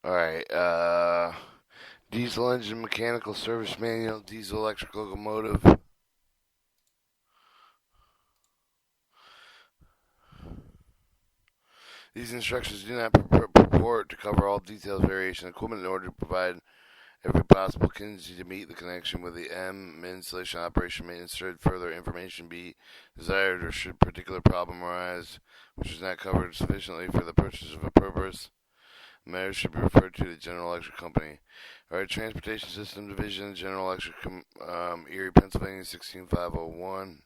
Alright, diesel engine mechanical service manual, diesel electric locomotive. These instructions do not purport to cover all details, variation, equipment in order to provide every possible contingency to meet the connection with the M installation operation maintenance. Should further information be desired or should particular problem arise which is not covered sufficiently for the purchase of a purpose, matters should be referred to the General Electric Company. Alright, Transportation System Division, General Electric, Erie, Pennsylvania, 16501.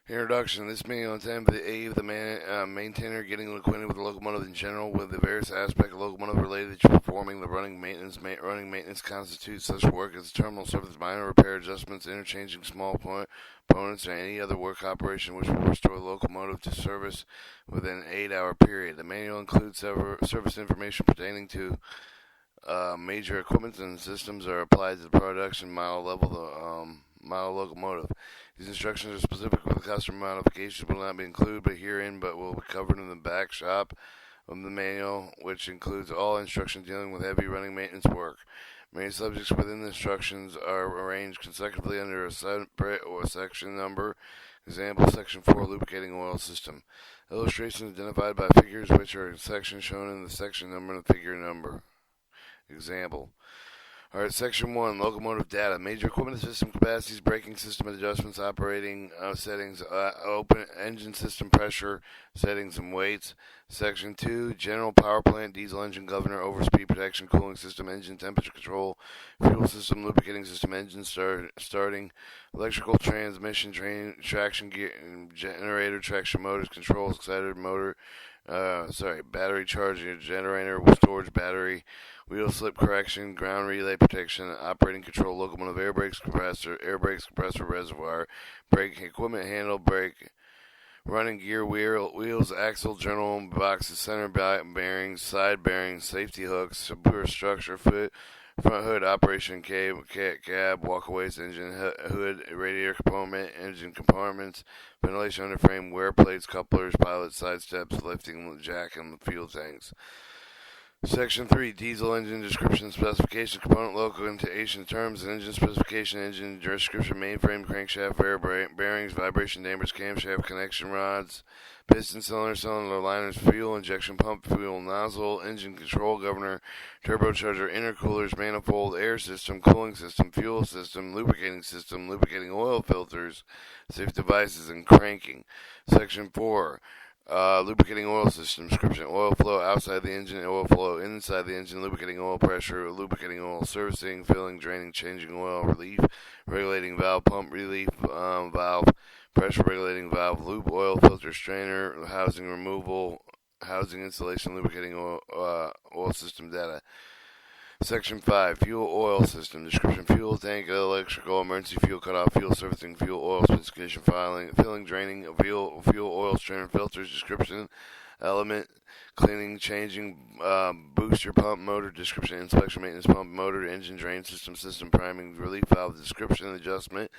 Introduction. This manual intended for the aid of the maintainer getting acquainted with the locomotive in general, with the various aspects of the locomotive related to performing the running maintenance. Running maintenance constitutes such work as terminal service, minor repair adjustments, interchanging small components, and any other work operation which will restore the locomotive to service within an 8-hour period. The manual includes service information pertaining to major equipment and systems are applied to the production model level model locomotive. These instructions are specific for the customer. Modifications will not be included but herein, but will be covered in the back shop of the manual, which includes all instructions dealing with heavy running maintenance work. Main subjects within the instructions are arranged consecutively under a separate or section number. Example, Section 4, Lubricating Oil System. Illustrations identified by figures which are in sections shown in the section number and the figure number. Example. Alright, Section 1, Locomotive Data. Major equipment system capacities, braking system adjustments, operating settings, open engine system pressure settings and weights. Section 2, General Power Plant, Diesel Engine Governor, Overspeed Protection, Cooling System, Engine Temperature Control, Fuel System, Lubricating System, Engine starting, Electrical Transmission, Traction Gear, Generator, Traction Motors, Controls, Exciter Motor, battery charging, generator, storage battery, wheel slip correction, ground relay protection, operating control, locomotive air brakes, compressor, reservoir, brake equipment, handle, brake, running gear, wheels, axle, journal boxes, center bearings, side bearings, safety hooks, support structure, front hood, operation cab, walkaways, engine hood, radiator component, engine compartments, ventilation underframe, wear plates, couplers, pilot side steps, lifting jack, and fuel tanks. Section 3, Diesel Engine Description Specification, Component Location Terms, Engine Specification, Engine Description, Mainframe, Crankshaft, Bearings, Vibration Dampers, Camshaft, Connection Rods, Piston Cylinder Liners, Fuel Injection Pump, Fuel Nozzle, Engine Control Governor, Turbocharger, Intercoolers, Manifold, Air System, Cooling System, Fuel System, Lubricating Oil Filters, Safe Devices, and Cranking. Section 4, lubricating oil system description: oil flow outside the engine, oil flow inside the engine, lubricating oil pressure, lubricating oil servicing, filling, draining, changing oil, relief, regulating valve, pump relief valve, pressure regulating valve, lube, oil filter strainer, housing removal, housing installation, lubricating oil system data. Section 5, Fuel Oil System description: fuel tank, electrical, emergency fuel cutoff, fuel servicing, fuel oil specification, filling, draining, fuel oil strainer, filters description, element, cleaning, changing, booster pump, motor description, inspection, maintenance pump, motor, engine drain system priming, relief valve description, adjustment,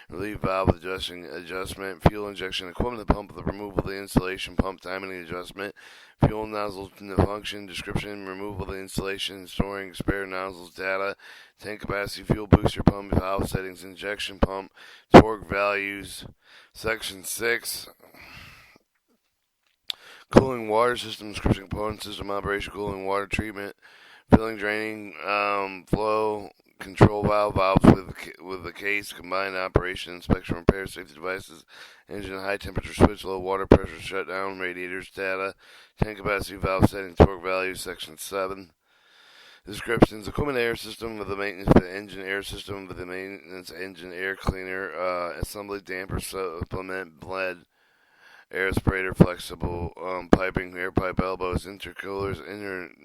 relief valve adjustment, fuel injection equipment, the pump, the removal of the installation, pump timing adjustment, fuel nozzle function description, removal of the installation, storing spare nozzles data, tank capacity, fuel booster pump, valve settings, injection pump, torque values. Section 6, Cooling water system description: component system operation, cooling water treatment, filling, draining, flow, control valves with the case, combined operation, inspection, repair, safety devices, engine high temperature switch, low water pressure shutdown, radiators data, tank capacity, valve setting, torque values. Section 7. Descriptions: equipment air system with the maintenance for the engine air system with the maintenance engine air cleaner, assembly damper supplement bled, air aspirator, flexible piping, air pipe elbows, intercoolers,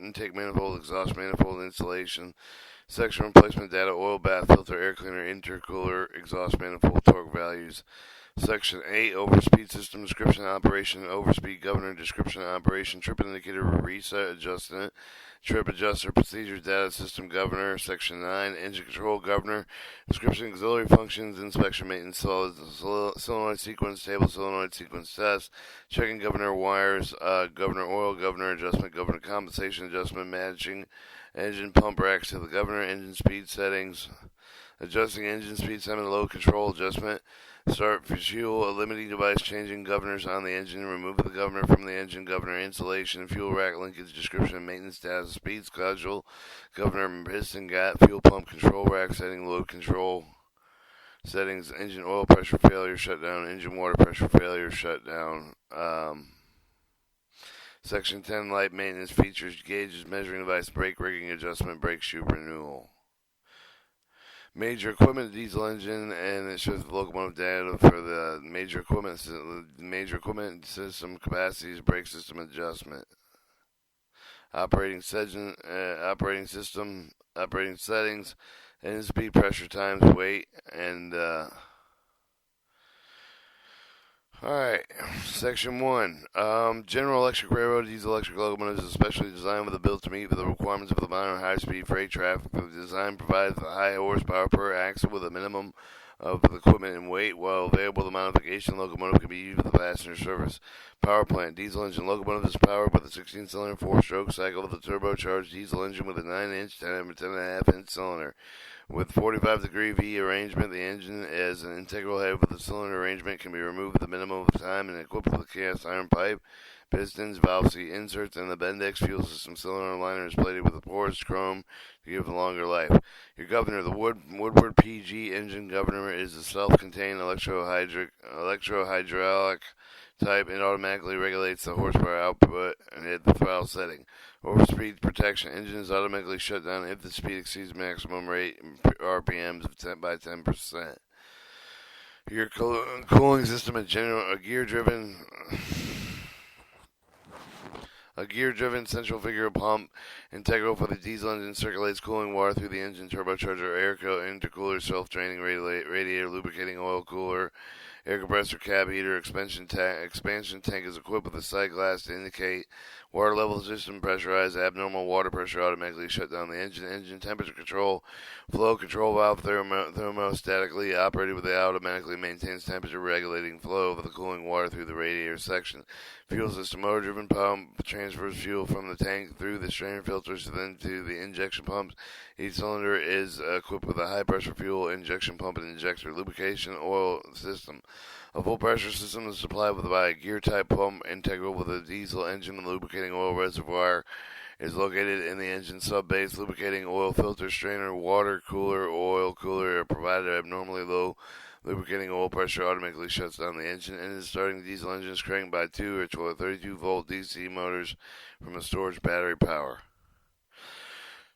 intake manifold, exhaust manifold installation, Section replacement data, oil bath filter, air cleaner, intercooler, exhaust manifold, torque values. Section 8, overspeed system description and operation, overspeed governor description and operation, trip indicator reset adjustment, trip adjuster procedures data system governor. Section 9, engine control governor, description auxiliary functions, inspection maintenance, solenoid sequence table, solenoid sequence test, checking governor wires, governor oil, governor adjustment, governor compensation adjustment, matching engine pump racks to the governor, engine speed settings, adjusting engine speed, semi-low control adjustment, start fuel, a limiting device, changing governors on the engine, remove the governor from the engine, governor installation, fuel rack linkage, description, maintenance data, speed schedule, governor piston gat, fuel pump control rack setting, load control settings, engine oil pressure failure shutdown, engine water pressure failure shutdown. Section 10, light maintenance features, gauges, measuring device, brake rigging adjustment, brake shoe renewal. Major equipment, diesel engine, and it shows the locomotive data for the major equipment system capacities, brake system adjustment, operating settings, engine speed, pressure times, weight, and Alright, Section 1. General Electric Railroad diesel electric locomotives is specially designed with a build to meet the requirements of the modern high-speed freight traffic. The design provides a high horsepower per axle with a minimum of the equipment and weight. While available, the modification locomotive can be used with the passenger service. Power plant. Diesel engine locomotive is powered by the 16-cylinder 4-stroke cycle of the turbocharged diesel engine with a 9-inch, 10.5-inch cylinder. With 45-degree V arrangement, the engine as an integral head with the cylinder arrangement can be removed at the minimum of time and equipped with a cast iron pipe, pistons, valve seat inserts, and the Bendix fuel system cylinder liner is plated with a porous chrome to give a longer life. Your governor, the Woodward PG engine governor, is a self-contained electro-hydraulic type. It automatically regulates the horsepower output at the throttle setting. Overspeed protection. Engine is automatically shut down if the speed exceeds maximum rate RPMs of 10%. Your cooling system is a gear-driven central figure pump integral for the diesel engine circulates cooling water through the engine turbocharger, air intercooler, self-draining radiator, lubricating oil cooler, air compressor, cab heater, expansion tank is equipped with a side glass to indicate water level system pressurized. Abnormal water pressure automatically shut down the engine. Engine temperature control, flow control valve thermostatically operated with the automatically maintains temperature regulating flow of the cooling water through the radiator section. Fuel system, motor driven pump transfers fuel from the tank through the strainer filters then to the injection pumps. Each cylinder is equipped with a high pressure fuel injection pump and injector. Lubrication oil system. A full pressure system is supplied by a gear type pump integral with a diesel engine and lubricating oil reservoir is located in the engine sub-base. Lubricating oil filter, strainer, water cooler, oil cooler are provided at abnormally low. Lubricating oil pressure automatically shuts down the engine. Engine starting diesel engine is cranked by 2 or 32-volt DC motors from a storage battery power.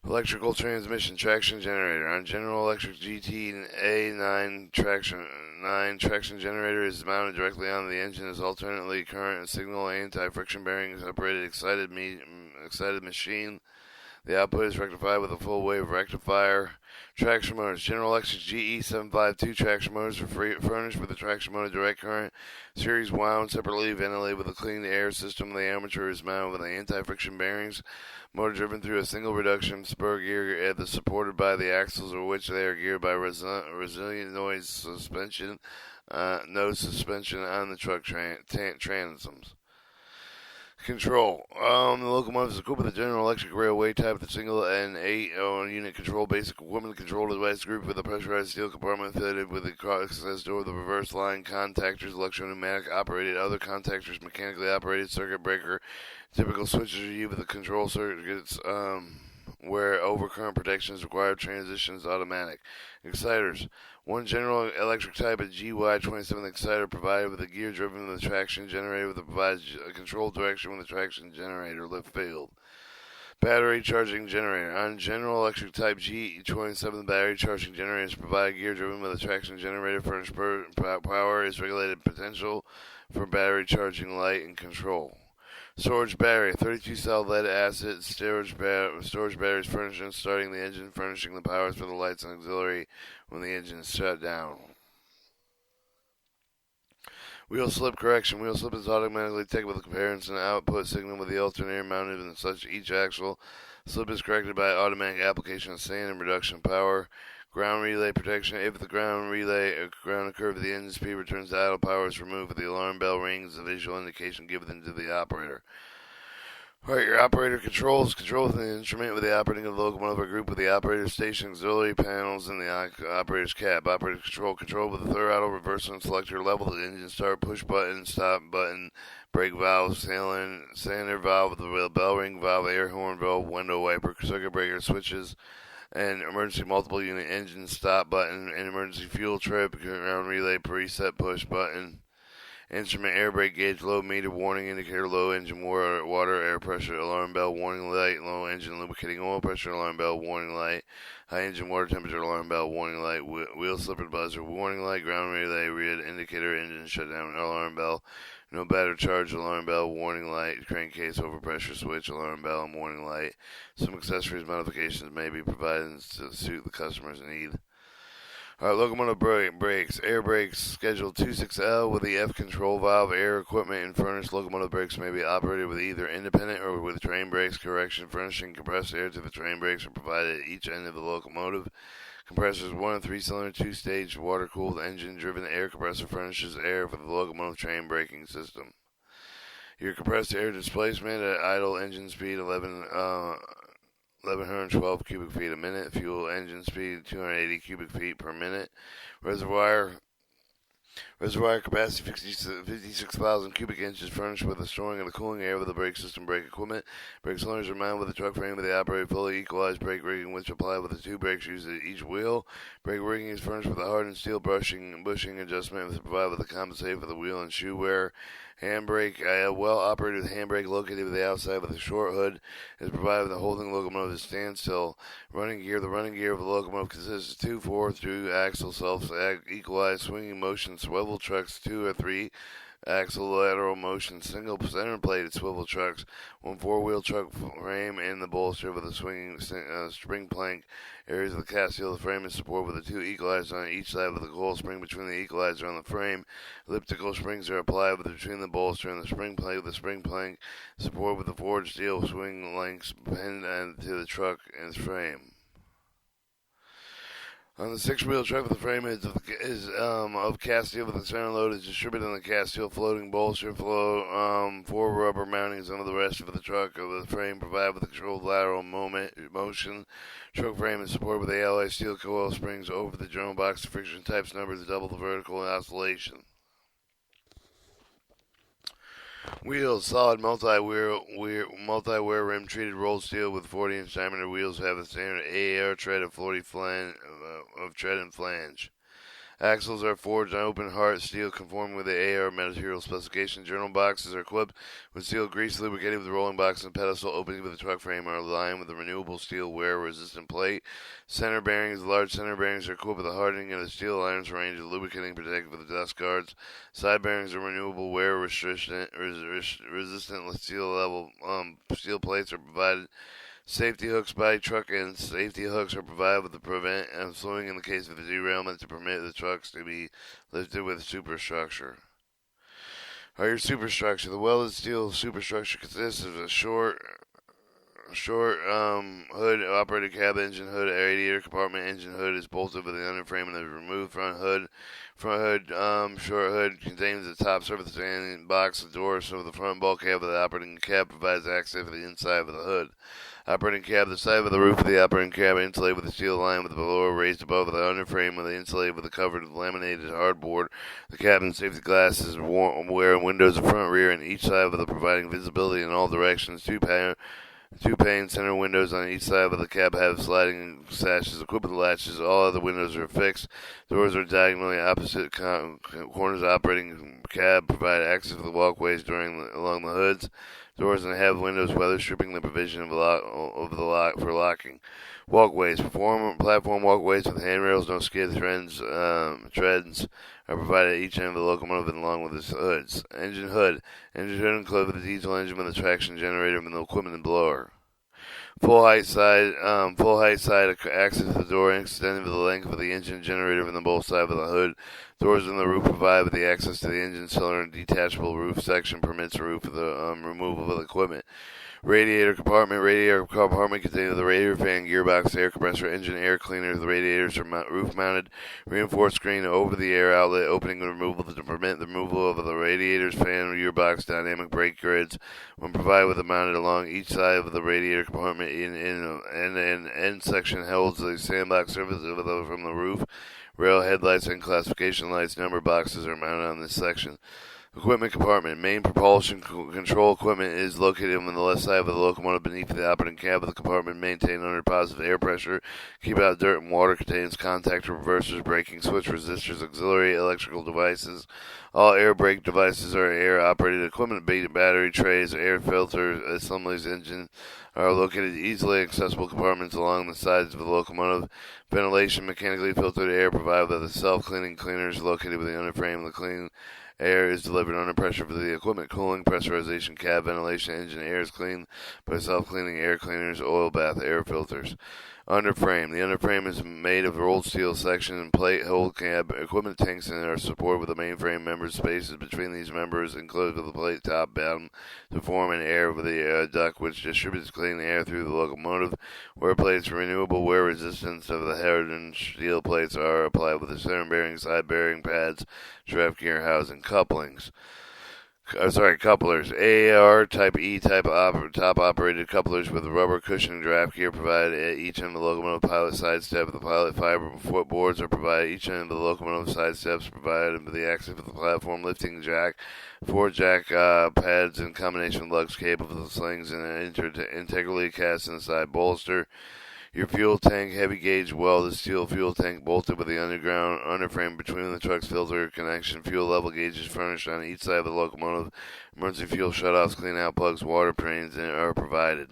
Electrical transmission traction generator. On General Electric GT A9 traction generator is mounted directly on the engine as alternately current and signal anti-friction bearings operated excited machine. The output is rectified with a full wave rectifier. Traction motors. General Electric GE752 traction motors are furnished with a traction motor direct current series wound separately, ventilated with a clean air system. The armature is mounted with anti-friction bearings. Motor driven through a single reduction spur gear supported by the axles, of which they are geared by resilient nose suspension on the truck transoms. Control. The locomotive is equipped with a General Electric railway type with a single and 8-unit control basic equipment control device group with a pressurized steel compartment fitted with a access door, the reverse line contactors, electro-pneumatic operated, other contactors, mechanically operated, circuit breaker. Typical switches are used with the control circuits where overcurrent protection is required. Transitions automatic. Exciters. One General Electric type of GY27 exciter provided with a gear driven with a traction generator that provides a control direction with a traction generator lift field. Battery charging generator. On General Electric type G27 battery charging generators provide gear driven with a traction generator. Furnished power is regulated potential for battery charging light and control. Storage battery, 32 cell lead acid storage batteries furnishing and starting the engine, furnishing the powers for the lights and auxiliary when the engine is shut down. Wheel slip correction. Wheel slip is automatically taken with a comparison output signal with the alternator mounted in such each axle. Slip is corrected by automatic application of sand and reduction of power. Ground relay protection. If the ground curve of the engine speed returns to idle, power is removed. The alarm bell rings, the visual indication given to the operator. Alright, your operator controls. Control within the instrument with the operating of the locomotive or group with the operator station, auxiliary panels, and the operator's cab. Operator control. Control with the throttle, reversal, and selector level. The engine start, push button, stop button, brake valve, cylinder valve, the bell ring valve, air horn valve, window wiper, circuit breaker, switches, and emergency multiple unit engine stop button, and emergency fuel trip, ground relay, preset push button. Instrument air brake gauge, low meter, warning indicator, low engine water, air pressure, alarm bell, warning light, low engine lubricating oil pressure, alarm bell, warning light, high engine water temperature, alarm bell, warning light, wheel slipper buzzer, warning light, ground relay, read indicator, engine shutdown, alarm bell, no battery charge, alarm bell, warning light, crankcase overpressure switch, alarm bell, and warning light. Some accessories modifications may be provided to suit the customer's need. Alright, locomotive brakes. Air brakes scheduled 26L with the F control valve. Air equipment and furnished locomotive brakes may be operated with either independent or with train brakes. Correction, furnishing compressed air to the train brakes are provided at each end of the locomotive. Compressors 1 and 3 cylinder 2-stage water cooled engine driven air compressor furnishes air for the locomotive train braking system. Your compressed air displacement at idle engine speed 1112 cubic feet a minute. Fuel engine speed 280 cubic feet per minute. Reservoir capacity 56,000 cubic inches, furnished with the storing of the cooling air with the brake system brake equipment. Brake cylinders are mounted with the truck frame with the operated fully equalized brake rigging, which apply with the 2 brakes used at each wheel. Brake rigging is furnished with a hardened steel bushing adjustment to provide with a compensate for the wheel and shoe wear. Handbrake, a well-operated handbrake located with the outside with a short hood is provided with the holding locomotive to standstill. Running gear, the running gear of the locomotive consists of 2 4-through axle self-equalized swinging motion swivel trucks, 2 or 3 axle lateral motion single center plated swivel trucks, 1 4-wheel truck frame and the bolster with a swinging spring plank. Areas of the castile of the frame is supported with the 2 equalizers on each side with a coil spring between the equalizer and the frame. Elliptical springs are applied between the bolster and the spring plank. The spring plank supported with the forged steel swing links pinned to the truck and its frame. On the 6-wheel truck, the frame is of cast steel with the center load is distributed on the cast steel floating bolster 4 rubber mountings under the rest of the truck of the frame provided with the controlled lateral motion. Truck frame is supported with the alloy steel coil springs over the general box. The friction types number to double the vertical oscillation. Wheels, solid multi-wear rim treated rolled steel with 40-inch diameter wheels have a standard AAR tread of 40 of tread and flange. Axles are forged on open heart steel conforming with the AR material specification. Journal boxes are equipped with steel grease lubricated with the rolling box and pedestal opening with the truck frame are aligned with the renewable steel wear-resistant plate. Center bearings, large center bearings are equipped with the hardening of the steel irons range of lubricating protected with the dust guards. Side bearings are renewable wear-resistant steel plates are provided. Safety hooks by truck ends. Safety hooks are provided to prevent slowing in the case of a derailment to permit the trucks to be lifted with superstructure. Your superstructure. The welded steel superstructure consists of a short hood, operated cab engine hood, radiator compartment engine hood is bolted with the underframe and the removed front hood. Short hood contains the top surface standing box, the door, so the front bulkhead of the operating cab provides access to the inside of the hood. Operating cab, the side of the roof of the operating cab insulated with a steel line with the lower raised above the underframe with the insulated with the covered laminated hardboard. The cabin safety glasses where windows in front, rear, and each side of the providing visibility in all directions. Two pane center windows on each side of the cab have sliding sashes equipped with latches. All other windows are fixed. Doors are diagonally opposite corners. Operating cab provide access to the walkways along the hoods. Doors and have windows, weather stripping the provision of the lock for locking. Walkways. Platform walkways with handrails, no skid treads are provided at each end of the locomotive and along with its hoods. Engine hood. Engine hood enclosed with a diesel engine with a traction generator and the equipment and blower. Full height side access to the door extended to the length of the engine generator from the both sides of the hood. Doors in the roof provide with the access to the engine cylinder and detachable roof section permits the roof of the removal of the equipment. Radiator compartment contains the radiator fan, gearbox, air compressor, engine air cleaner. The radiators are roof-mounted, reinforced screen over the air outlet opening and removal to permit the removal of the radiators, fan, gearbox, dynamic brake grids. When provided with the mounted along each side of the radiator compartment, in end section holds the sandbox surface from the roof. Rail headlights and classification lights number boxes are mounted on this section. Equipment compartment. Main propulsion control equipment is located on the left side of the locomotive beneath the operating cab of the compartment. Maintained under positive air pressure. Keep out dirt and water. Contains contactor, reversers, braking switch, resistors, auxiliary electrical devices. All air brake devices are air-operated equipment. Battery trays, air filter assemblies, engine are located easily accessible compartments along the sides of the locomotive. Ventilation, mechanically filtered air provided by the self-cleaning cleaners located within the underframe of the clean. Air is delivered under pressure for the equipment. Cooling, pressurization, cab ventilation, engine air is cleaned by self-cleaning air cleaners, oil bath, air filters. Underframe. The underframe is made of rolled steel section and plate hold cab equipment tanks and are supported with the mainframe members. Spaces between these members enclosed with the plate top bottom to form an air with the duct which distributes clean air through the locomotive. Wear plates, renewable wear resistance of the hardened steel plates are applied with the center bearing, side bearing pads, draft gear housing, couplings. Couplers. AAR Type E top operated couplers with rubber cushioning draft gear provided at each end of the locomotive. Pilot side step of the pilot fiber footboards are provided at each end of the locomotive. Side steps provided with the access of the platform lifting jack. 4 jack pads in combination with lugs capable of slings and integrally cast inside bolster. Your fuel tank, heavy gauge welded steel fuel tank bolted with the underground underframe between the truck's filter connection. Fuel level gauges furnished on each side of the locomotive. Emergency fuel shutoffs, clean out plugs, water drains are provided.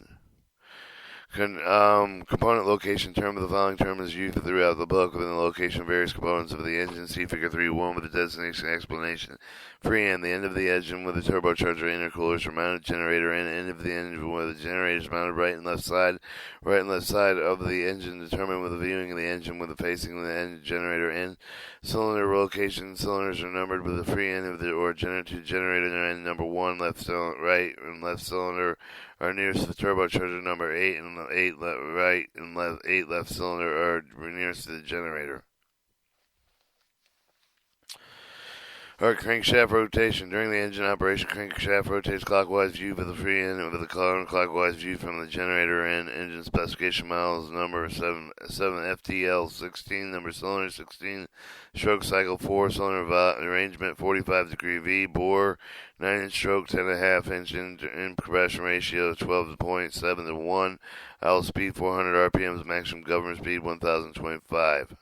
Component location term of the following term is used throughout the book within the location of various components of the engine. See Figure 3.1 with the designation explanation. Free end, the end of the engine with the turbocharger intercoolers or mounted generator end of the engine with the generators mounted right and left side of the engine determined with the viewing of the engine with the facing the engine generator end. Cylinder location, cylinders are numbered with the free end of the or generator end number 1 left cylinder right and left cylinder are nearest to the turbocharger. Number 8 and 8 right and left 8 left cylinder are nearest to the generator. Or crankshaft rotation. During the engine operation, crankshaft rotates clockwise view for the free end and with the counterclockwise view from the generator end. Engine specification models number 7 FTL 16, number cylinder 16, stroke cycle 4, cylinder arrangement 45-degree V, bore 9-inch stroke, 10.5 inch in compression ratio 12.7 to 1, idle speed 400 RPMs, maximum government speed 1025.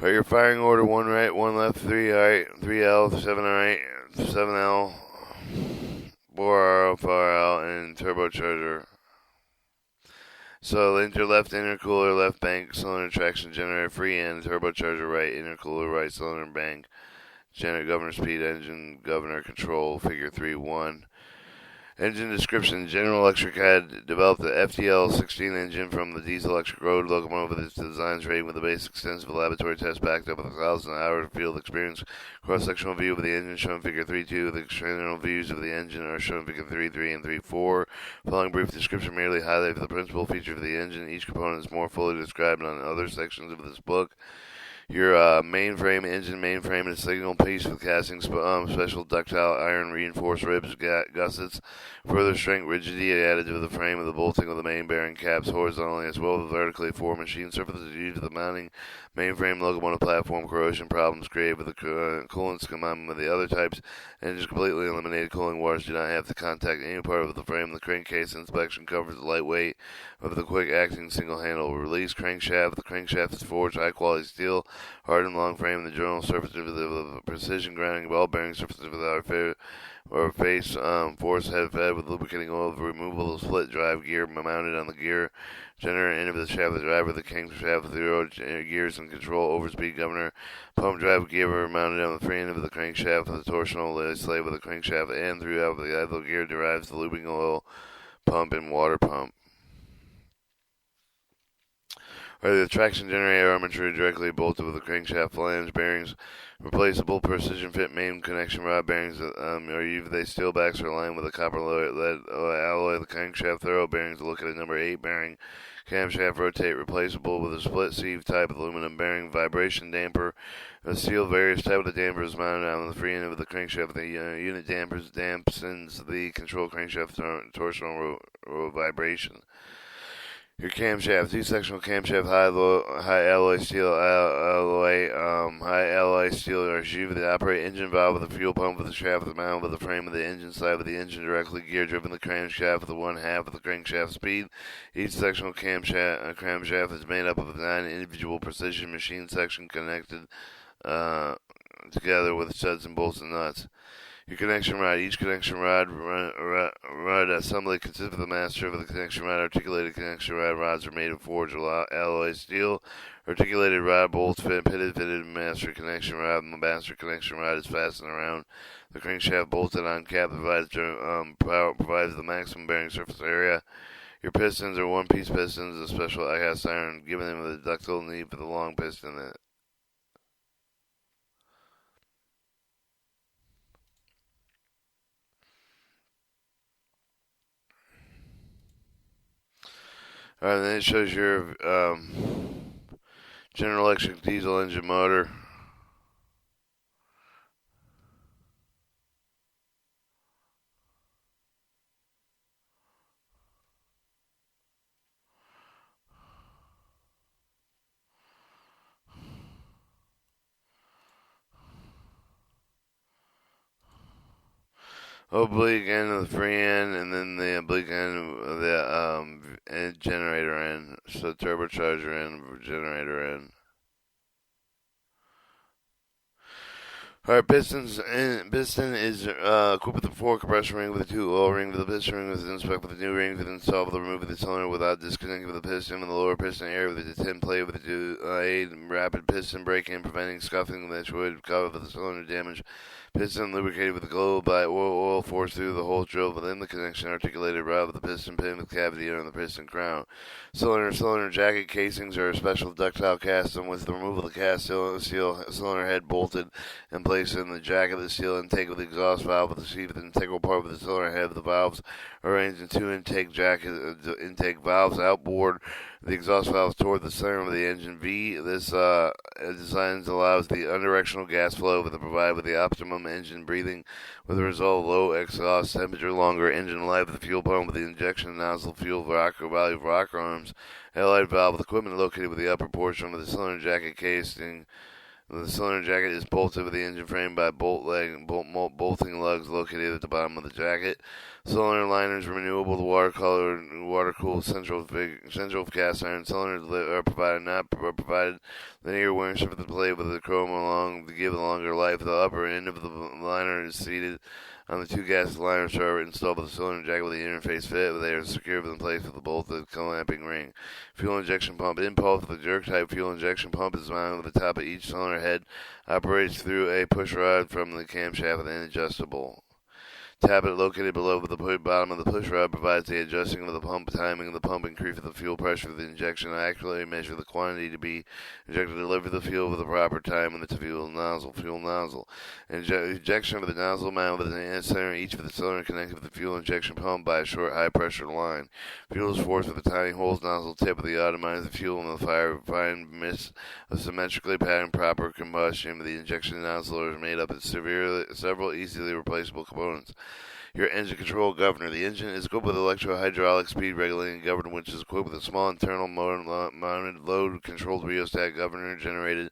Your firing order: 1 right, 1 left, 3 right, 3L, 7 right, 7L, bore RO, far out, and turbocharger. So left intercooler, left bank, cylinder traction generator, free end, turbocharger right, intercooler right, cylinder bank, generator governor speed, engine governor control, Figure 3.1. Engine description. General Electric had developed the FTL-16 engine from the diesel electric road locomotive with its designs rated with a base extensive laboratory test backed up with 1,000 hours of field experience. Cross-sectional view of the engine shown Figure 3.2. The external views of the engine are shown Figure 3.3 and 3.4. Following brief description merely highlights the principal feature of the engine. Each component is more fully described on other sections of this book. Your mainframe, engine mainframe, and a signal piece with casting special ductile iron reinforced ribs, gussets, further strength, rigidity added to the frame of the bolting of the main bearing caps horizontally as well as vertically for machine surfaces due to the mounting mainframe locomotive platform corrosion problems created with the coolants combined with the other types. Engines completely eliminated cooling waters do not have to contact any part of the frame. The crankcase inspection covers the lightweight of the quick-acting single-handle release crankshaft. The crankshaft is forged high-quality steel, hardened long frame. The general surface of the precision grounding ball bearing surface without face force head fed with lubricating oil. The removable split drive gear mounted on the gear generator end of the shaft of the driver. The crankshaft with zero gears and control overspeed governor. Pump drive gear mounted on the free end of the crankshaft with the torsional slave of the crankshaft and throughout the idle gear derives the lubing oil pump and water pump. The traction generator armature directly bolted with the crankshaft flange bearings, replaceable precision fit main connection rod bearings, or either they steel backs are aligned with a copper lead alloy. The crankshaft thorough bearings look at a number 8 bearing. Camshaft rotate replaceable with a split sieve type aluminum bearing. Vibration damper, a steel various type of the damper is mounted on the free end of the crankshaft. The unit dampens the control crankshaft torsional vibration. Your camshaft, two-sectional camshaft, high alloy steel, high alloy steel are sheathed with the operating engine valve with the fuel pump with the shaft of the mount with the frame of the engine side with the engine directly gear driven the crankshaft with the 1/2 of the crankshaft speed. Each sectional crankshaft is made up of 9 individual precision machine sections connected together with studs and bolts and nuts. Your connection rod. Each connection rod assembly consists of the master of the connection rod. Articulated connection rod rods are made of forged alloy steel. Articulated rod bolts fitted master connection rod. The master connection rod is fastened around the crankshaft bolted on cap. Provides the maximum bearing surface area. Your pistons are one-piece pistons, a special cast iron, giving them the ductile need for the long piston. Alright, then it shows your General Electric diesel engine motor. Oblique end of the free end, and then the oblique end of the generator end. So turbocharger end, generator end. Alright, piston is equipped with a 4 compression ring with a 2 oil ring. The piston ring was inspected with a new ring with installed with the remove of the cylinder without disconnecting with the piston. And the lower piston area with a 10 plate with a aid rapid piston braking and preventing scuffing that would cover the cylinder damage. Piston lubricated with a glow by oil forced through the hole drilled within the connection articulated rod with the piston pin with cavity under the piston crown. Cylinder jacket casings are a special ductile casting with the removal of the cast cylinder head bolted and placed in the jacket of the steel intake with the exhaust valve with the sheath integral part with the cylinder head. The valves are arranged in 2 intake valves outboard. The exhaust valves toward the center of the engine V. This design allows the unidirectional gas flow to provide with the optimum engine breathing with the result of low exhaust temperature, longer engine life. The fuel pump with the injection nozzle fuel valve rocker arms, allied valve with equipment located with the upper portion of the cylinder jacket casing. The cylinder jacket is bolted with the engine frame by bolting lugs located at the bottom of the jacket. Cylinder liners renewable with water-cooled central cast iron cylinders are provided linear wearing surface of the plate with the chrome along to give a longer life. The upper end of the liner is seated on the 2 gas liners are installed with the cylinder jacket with the interface fit. They are secured in place with the bolted clamping ring. Fuel injection pump impulse. The jerk type fuel injection pump is mounted with the top of each cylinder head. Operates through a push rod from the camshaft and adjustable. tablet located below the bottom of the push rod provides the adjusting of the pump timing of the pump, increase the fuel pressure of the injection, and accurately measure the quantity to be injected to deliver the fuel with the proper time in the fuel nozzle. Injection of the nozzle mounted with the center each of the cylinder connected with the fuel injection pump by a short high pressure line. Fuel is forced with the tiny holes nozzle tip of the atomizer the fuel and the fine mist of symmetrically patterned proper combustion. The injection nozzle is made up of several easily replaceable components. Your engine control governor. The engine is equipped with electro-hydraulic speed regulating governor, which is equipped with a small internal mounted load-controlled rheostat governor generated.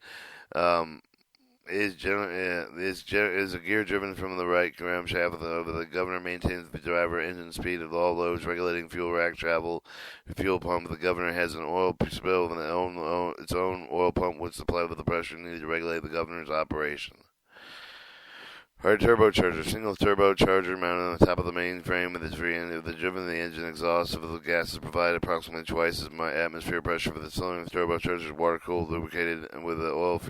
Is a gear driven from the right camshaft of the governor maintains the driver engine speed at all loads, regulating fuel rack travel. Fuel pump. The governor has an oil spill of its own oil pump, which supplies with the pressure needed to regulate the governor's operation. Hard turbocharger. Single turbocharger mounted on the top of the main frame with its free end of the driven the engine exhaust of the gases provided approximately twice as much atmosphere pressure for the cylinder. The turbocharger is water cooled, lubricated with the oil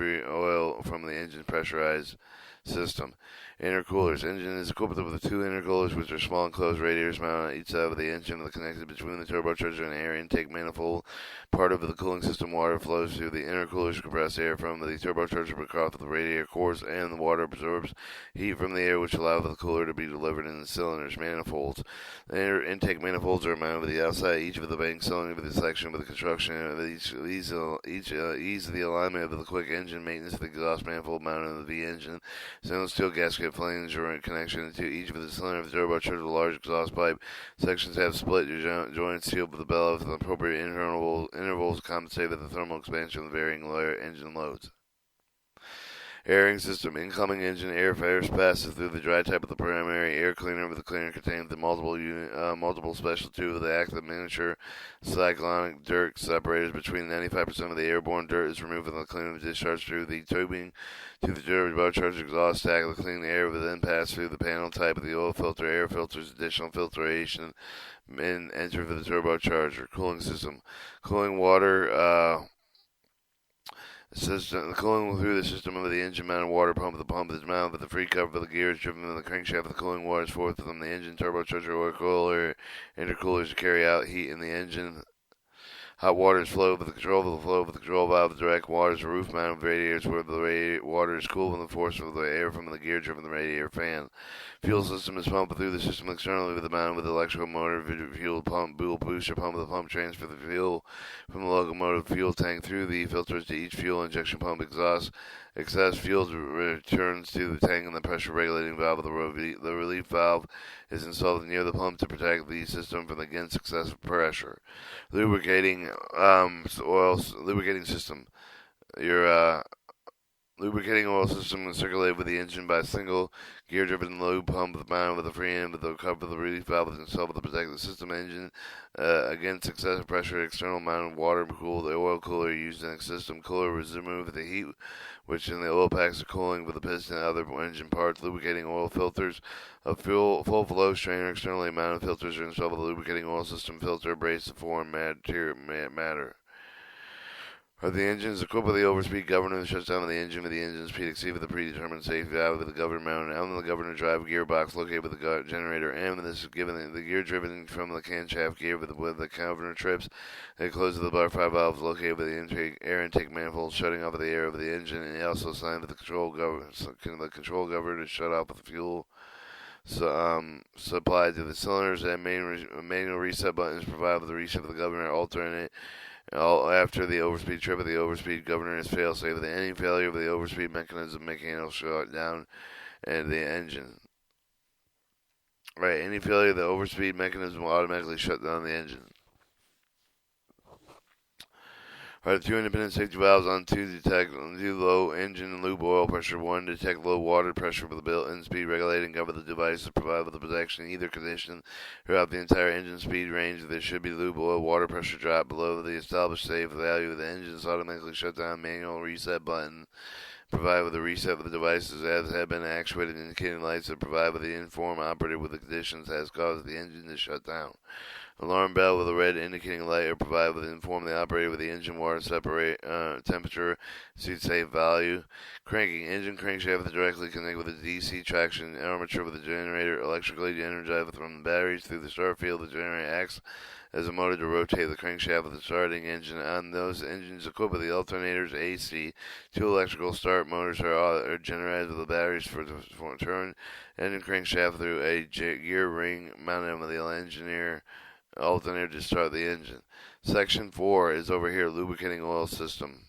from the engine pressurized system. Intercoolers. Engine is equipped with two intercoolers, which are small enclosed radiators mounted on each side of the engine, connected between the turbocharger and air intake manifold. Part of the cooling system water flows through the intercoolers to compress air from the turbocharger across the radiator cores, and the water absorbs heat from the air, which allows the cooler to be delivered in the cylinder's manifolds. The air intake manifolds are mounted with the outside each of the bank cylinder with the section with the construction of ease the alignment of the quick engine maintenance of the exhaust manifold mounted on the V engine. Stainless steel gasket flange connection to each of the cylinder of the turbocharger with a large exhaust pipe. Sections have split joints sealed with the bellows and appropriate intervals compensate with the thermal expansion of the varying engine loads. Airing system. Incoming engine air passes through the dry type of the primary air cleaner, with the cleaner contains the multiple special tube with the active miniature cyclonic dirt separators. Between 95% of the airborne dirt is removed and the cleaner discharged through the tubing to the turbocharger exhaust stack. The clean air will then pass through the panel type of the oil filter. Air filters additional filtration and enter for the turbocharger. Cooling system. Cooling water. The cooling through the system of the engine-mounted water pump. The pump is mounted with the free cover of the gears driven from the crankshaft. The cooling water is forth from the engine, turbocharger, oil cooler, intercoolers to carry out heat in the engine. Hot water is flowed with the control of the control valve. Direct water is roof-mounted radiators where the water is cooled from the force of the air from the gear-driven radiator fan. Fuel system is pumped through the system externally with the mounted with the electrical motor fuel pump, dual booster pump. The pump transfers the fuel from the locomotive fuel tank through the filters to each fuel injection pump exhaust. Excess fuel returns to the tank and the pressure regulating valve of the relief valve is installed near the pump to protect the system from against excessive pressure. Lubricating system. Your lubricating oil system is circulated with the engine by a single gear-driven lube pump mounted with a free end with the cover of the relief valve is installed to protect the system engine against excessive pressure. External mounted water-cooled oil cooler used in the system cooler is removed the heat which in the oil packs are cooling with the piston and other engine parts. Lubricating oil filters. A full flow strainer externally mounted filters are installed with the lubricating oil system filter brace to form matter. The engine is equipped with the overspeed governor that shuts down the engine with the engine speed exceeded the predetermined safe valve with the governor mounted on the governor drive gearbox located with the generator, and this is given the gear driven from the camshaft gear with the governor trips. It closes the butterfly valves located with the air intake manifold shutting off the air of the engine, and it also assigned with the control governor to shut off the fuel supplied to the cylinders, and manual reset buttons provided with the reset of the governor alternate. After the overspeed trip of the overspeed governor is fail-safe. With any failure of the overspeed mechanism, mechanical shut down and the engine. Right, any failure of the overspeed mechanism will automatically shut down the engine. Alright, two independent safety valves on two detect low engine and lube oil pressure. One detect low water pressure with the built-in speed regulating cover the device to provide with the protection in either condition throughout the entire engine speed range. There should be lube oil water pressure drop below the established safe value. The engine is automatically shut down. Manual reset button provide with a reset of the devices as have been actuated indicating lights that provide with the inform operator with the conditions has caused the engine to shut down. Alarm bell with a red indicating light or provide with inform the operator with the engine water separate temperature seat safe value. Cranking engine crankshaft directly connect with the DC traction armature with the generator electrically energized from the batteries through the start field. The generator acts as a motor to rotate the crankshaft of the starting engine. On those engines equipped with the alternators AC, two electrical start motors are generated with the batteries for turn engine crankshaft through a gear ring mounted on the engineer alternator to start the engine. Section 4 is over here, lubricating oil system.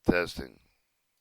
Testing.